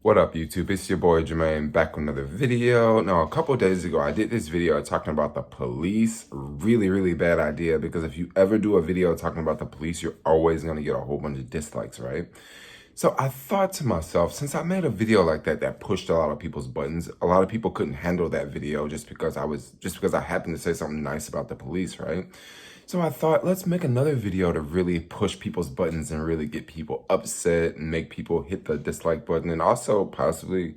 What up, YouTube? It's your boy Jermaine back with another video. Now, a couple days ago, I did this video talking about the police. Really bad idea, because if you ever do a video talking about the police, you're always going to get a whole bunch of dislikes, right? So I thought to myself, since I made a video like that pushed a lot of people's buttons, a lot of people couldn't handle that video just because I happened to say something nice about the police, right? So I thought, let's make another video to really push people's buttons and really get people upset and make people hit the dislike button and also possibly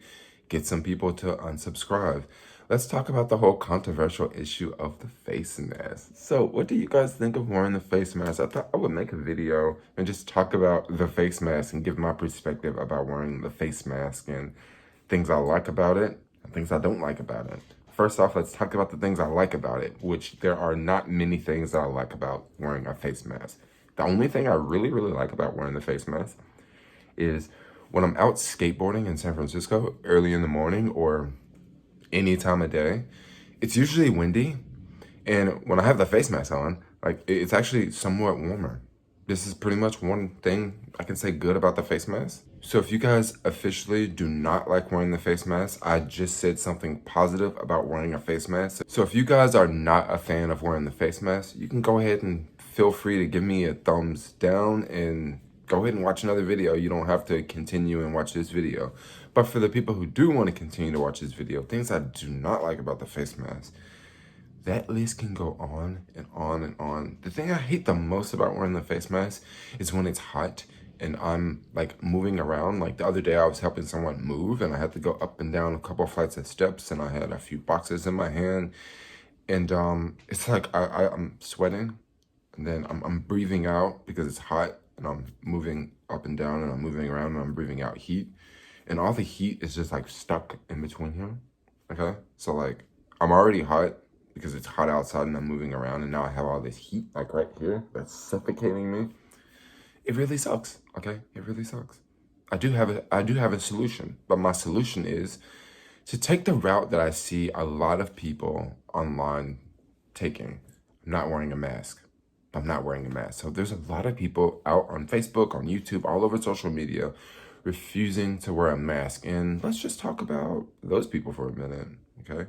get some people to unsubscribe. Let's talk about the whole controversial issue of the face mask. So what do you guys think of wearing the face mask? I thought I would make a video and just talk about the face mask and give my perspective about wearing the face mask and things I like about it and things I don't like about it. First off, let's talk about the things I like about it, which there are not many things that I like about wearing a face mask. The only thing I really like about wearing the face mask is when I'm out skateboarding in San Francisco early in the morning or any time of day, it's usually windy. And when I have the face mask on, like, it's actually somewhat warmer. This is pretty much one thing I can say good about the face mask. So if you guys officially do not like wearing the face mask, I just said something positive about wearing a face mask. So if you guys are not a fan of wearing the face mask, you can go ahead and feel free to give me a thumbs down and go ahead and watch another video. You don't have to continue and watch this video. But for the people who do want to continue to watch this video, things I do not like about the face mask, that list can go on and on and on. The thing I hate the most about wearing the face mask is when it's hot and I'm like moving around. Like the other day I was helping someone move and I had to go up and down a couple of flights of steps and I had a few boxes in my hand. And it's like I'm sweating and then I'm breathing out because it's hot and I'm moving up and down and I'm moving around and I'm breathing out heat. And all the heat is just like stuck in between here, okay? So like I'm already hot because it's hot outside and I'm moving around and now I have all this heat like right here that's suffocating me. It really sucks, okay? It really sucks. I do have a solution, but my solution is to take the route that I see a lot of people online taking. I'm not wearing a mask. I'm not wearing a mask. So there's a lot of people out on Facebook, on YouTube, all over social media refusing to wear a mask. And let's just talk about those people for a minute, okay?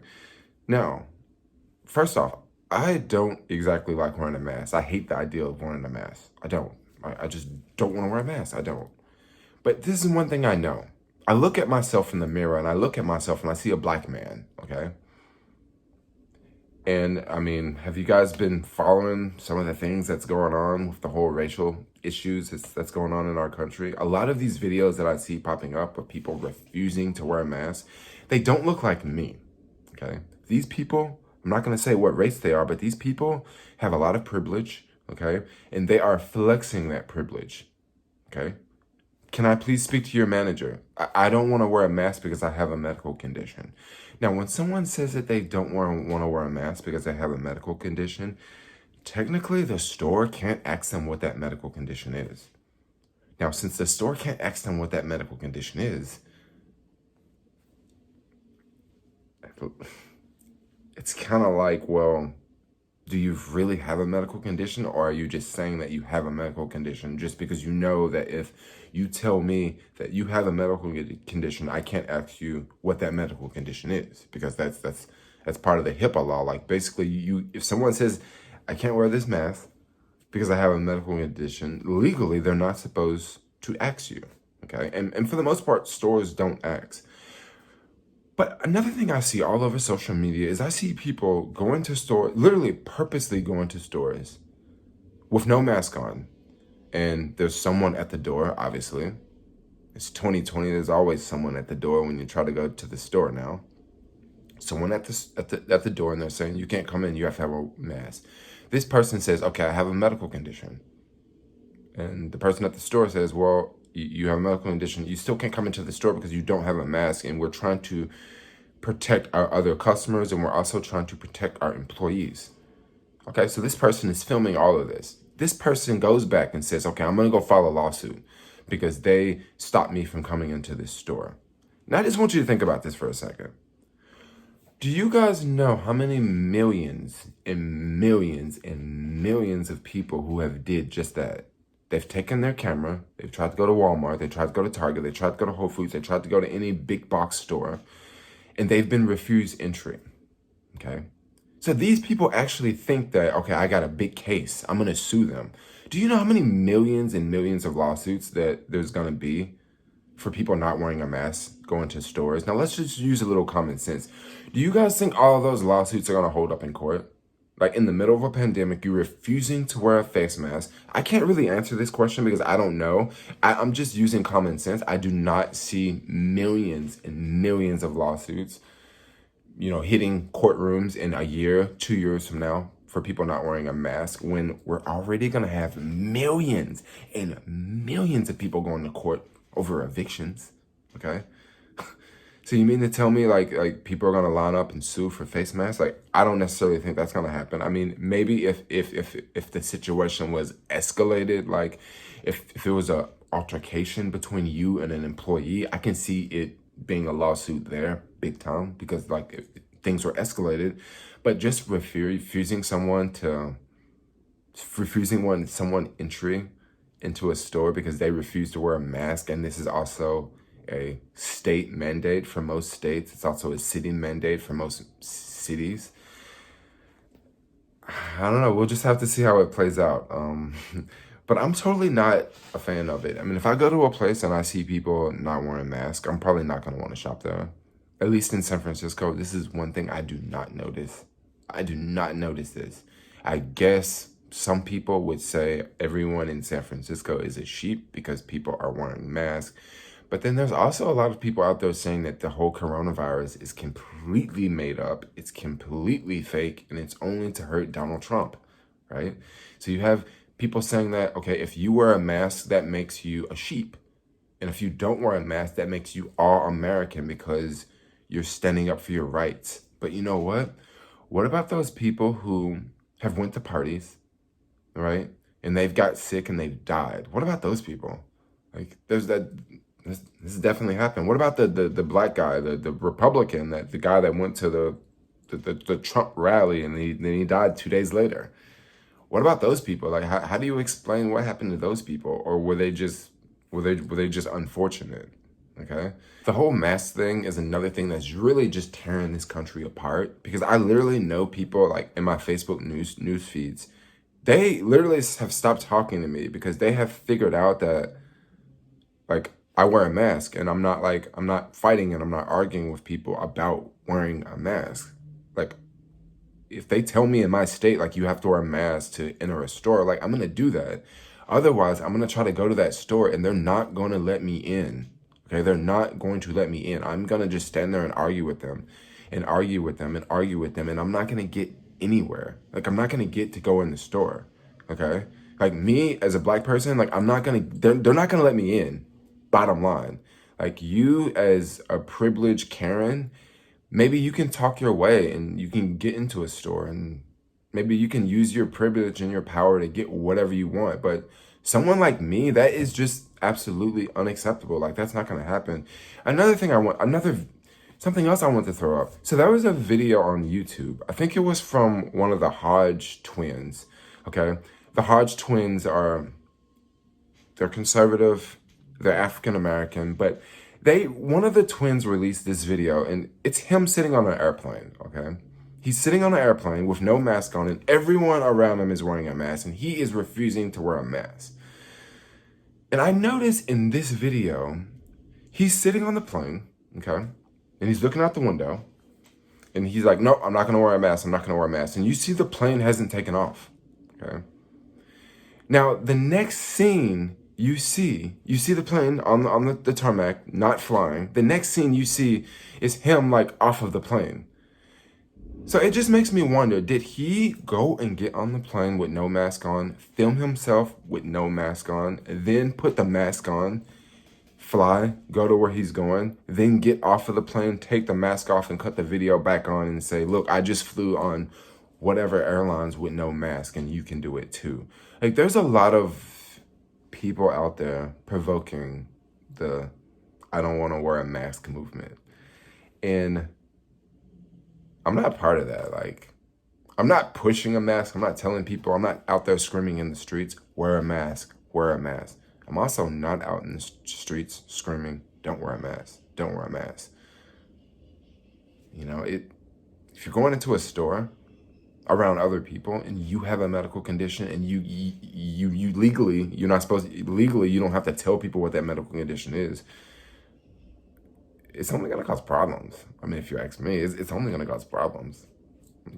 Now, first off, I don't exactly like wearing a mask. I hate the idea of wearing a mask. I don't. I just don't want to wear a mask. I don't. But this is one thing I know. I look at myself in the mirror and I look at myself and I see a black man, okay? And I mean, have you guys been following some of the things that's going on with the whole racial issues that's going on in our country? A lot of these videos that I see popping up of people refusing to wear a mask, they don't look like me, okay? These people, I'm not going to say what race they are, but these people have a lot of privilege, okay? And they are flexing that privilege, okay? Can I please speak to your manager? I don't want to wear a mask because I have a medical condition. Now, when someone says that they don't want to wear a mask because they have a medical condition, technically the store can't ask them what that medical condition is. Now, since the store can't ask them what that medical condition is, it's kind of like, well, do you really have a medical condition, or are you just saying that you have a medical condition just because you know that if you tell me that you have a medical condition, I can't ask you what that medical condition is, because that's part of the HIPAA law. Like basically, if someone says I can't wear this mask because I have a medical condition, legally they're not supposed to ask you. Okay, and for the most part, stores don't ask. But another thing I see all over social media is I see people going to stores, literally purposely going to stores with no mask on. And there's someone at the door, obviously. It's 2020, there's always someone at the door when you try to go to the store now. Someone at the door and they're saying, you can't come in, you have to have a mask. This person says, okay, I have a medical condition. And the person at the store says, well, you have a medical condition, you still can't come into the store because you don't have a mask, and we're trying to protect our other customers and we're also trying to protect our employees. Okay, so this person is filming all of this. This person goes back and says, okay, I'm gonna go file a lawsuit because they stopped me from coming into this store. Now I just want you to think about this for a second. Do you guys know how many millions and millions and millions of people who have did just that? They've taken their camera, they've tried to go to Walmart, they tried to go to Target, they tried to go to Whole Foods, they tried to go to any big box store, and they've been refused entry, okay? So these people actually think that, okay, I got a big case, I'm gonna sue them. Do you know how many millions and millions of lawsuits that there's gonna be for people not wearing a mask going to stores? Now let's just use a little common sense. Do you guys think all of those lawsuits are gonna hold up in court? Like in the middle of a pandemic, you're refusing to wear a face mask. I can't really answer this question because I don't know. I'm just using common sense. I do not see millions and millions of lawsuits, hitting courtrooms in a year, 2 years from now for people not wearing a mask when we're already going to have millions and millions of people going to court over evictions, okay? So you mean to tell me like people are gonna line up and sue for face masks? Like, I don't necessarily think that's gonna happen. I mean, maybe if the situation was escalated, like if it was a altercation between you and an employee, I can see it being a lawsuit there, big time, because like if things were escalated. But just refusing someone entry into a store because they refuse to wear a mask, and this is also a state mandate for most states. It's also a city mandate for most cities. I don't know. We'll just have to see how it plays out. But I'm totally not a fan of it. I mean, if I go to a place and I see people not wearing masks, I'm probably not going to want to shop there. At least in San Francisco, this is one thing I do not notice. I do not notice this. I guess some people would say everyone in San Francisco is a sheep because people are wearing masks. But then there's also a lot of people out there saying that the whole coronavirus is completely made up, it's completely fake, and it's only to hurt Donald Trump, right? So you have people saying that, okay, if you wear a mask, that makes you a sheep. And if you don't wear a mask, that makes you all American because you're standing up for your rights. But you know what? What about those people who have went to parties, right? And they've got sick and they've died. What about those people? Like, this has definitely happened. What about the black guy, the Republican, the guy that went to the Trump rally and then he died 2 days later? What about those people? Like, how do you explain what happened to those people? Or were they just unfortunate? Okay. The whole mask thing is another thing that's really just tearing this country apart, because I literally know people like in my Facebook news feeds, they literally have stopped talking to me because they have figured out that like I wear a mask and I'm not fighting and I'm not arguing with people about wearing a mask. Like, if they tell me in my state, like, you have to wear a mask to enter a store, like, I'm going to do that. Otherwise, I'm going to try to go to that store and they're not going to let me in. Okay, they're not going to let me in. I'm going to just stand there and argue with them and argue with them and argue with them. And I'm not going to get anywhere. Like, I'm not going to get to go in the store. Okay, like, me as a black person, like, they're not going to let me in. Bottom line, like, you as a privileged Karen, maybe you can talk your way and you can get into a store and maybe you can use your privilege and your power to get whatever you want. But someone like me, that is just absolutely unacceptable. Like, that's not going to happen. Something else I want to throw up. So there was a video on YouTube. I think it was from one of the Hodge twins. Okay. The Hodge twins they're conservative. They're African-American, but one of the twins released this video and it's him sitting on an airplane, okay? He's sitting on an airplane with no mask on and everyone around him is wearing a mask and he is refusing to wear a mask. And I noticed in this video, he's sitting on the plane, okay? And he's looking out the window and he's like, no, I'm not gonna wear a mask, I'm not gonna wear a mask. And you see the plane hasn't taken off, okay? Now, the next scene, you see the plane on the tarmac, not flying. The next scene you see is him like off of the plane. So it just makes me wonder, did he go and get on the plane with no mask on, film himself with no mask on, then put the mask on, fly, go to where he's going, then get off of the plane, take the mask off and cut the video back on and say, look, I just flew on whatever airlines with no mask and you can do it too. Like, there's a lot of people out there provoking the I don't want to wear a mask movement. And I'm not part of that. Like, I'm not pushing a mask. I'm not telling people, I'm not out there screaming in the streets, wear a mask, wear a mask. I'm also not out in the streets screaming, don't wear a mask, don't wear a mask. You know, if you're going into a store around other people and you have a medical condition and you legally, you're not supposed to, legally, you don't have to tell people what that medical condition is. It's only going to cause problems. I mean, if you ask me, it's only going to cause problems.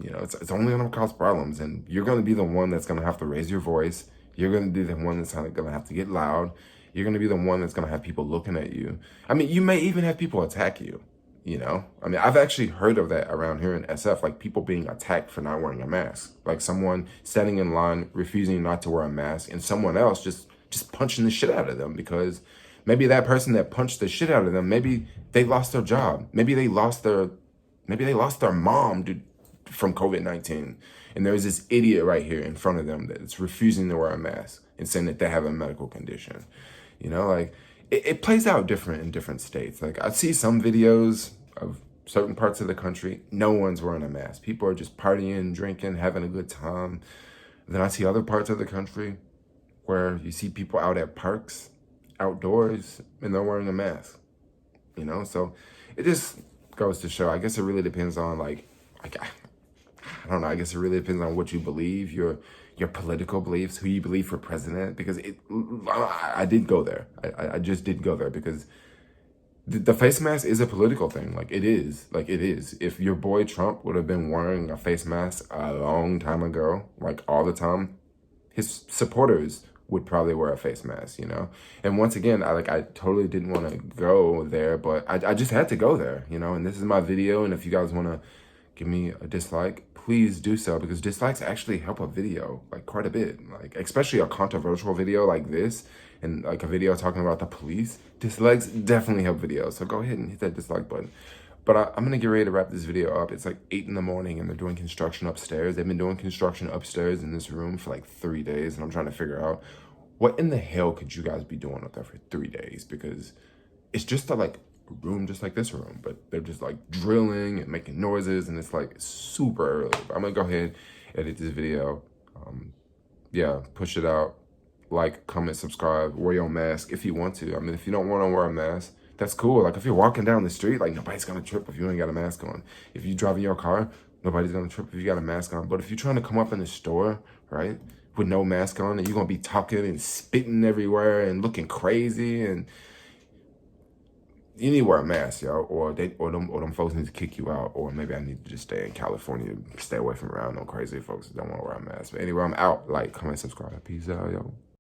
You know, it's only going to cause problems, and you're going to be the one that's going to have to raise your voice. You're going to be the one that's going to have to get loud. You're going to be the one that's going to have people looking at you. I mean, you may even have people attack you, you know? I mean, I've actually heard of that around here in SF, like people being attacked for not wearing a mask. Like someone standing in line, refusing not to wear a mask, and someone else just punching the shit out of them because maybe that person that punched the shit out of them, maybe they lost their job. Maybe they lost their mom from COVID-19. And there's this idiot right here in front of them that's refusing to wear a mask and saying that they have a medical condition. You know, like it plays out different in different states. Like I see some videos of certain parts of the country, no one's wearing a mask. People are just partying, drinking, having a good time. Then I see other parts of the country where you see people out at parks, outdoors, and they're wearing a mask. You know, so it just goes to show, I guess it really depends on like I don't know, I guess it really depends on what you believe, your political beliefs, who you believe for president, because I did go there. I just did go there because the face mask is a political thing. Like it is. If your boy Trump would have been wearing a face mask a long time ago, like all the time, his supporters would probably wear a face mask, you know? And once again, I totally didn't want to go there, but I just had to go there, you know? And this is my video, and if you guys want to give me a dislike, please do so, because dislikes actually help a video like quite a bit, like especially a controversial video like this and like a video talking about the police. Dislikes definitely help videos, so go ahead and hit that dislike button. But I'm gonna get ready to wrap this video up. It's like 8 in the morning and they're doing construction upstairs. They've been doing construction upstairs in this room for like 3 days, and I'm trying to figure out what in the hell could you guys be doing up there for 3 days, because it's just a room just like this room, but they're just like drilling and making noises, and it's like super early. But I'm gonna go ahead, edit this video, yeah, push it out, like, comment, subscribe, wear your mask if you want to. I mean, if you don't want to wear a mask, that's cool. Like if you're walking down the street, like nobody's gonna trip if you ain't got a mask on. If you're driving your car, nobody's gonna trip if you got a mask on. But if you're trying to come up in the store, right, with no mask on, and you're gonna be talking and spitting everywhere and looking crazy, and you need to wear a mask, yo, or them folks need to kick you out, or maybe I need to just stay in California, stay away from around no crazy folks that don't want to wear a mask. But anyway, I'm out. Like, comment, subscribe. Peace out, yo.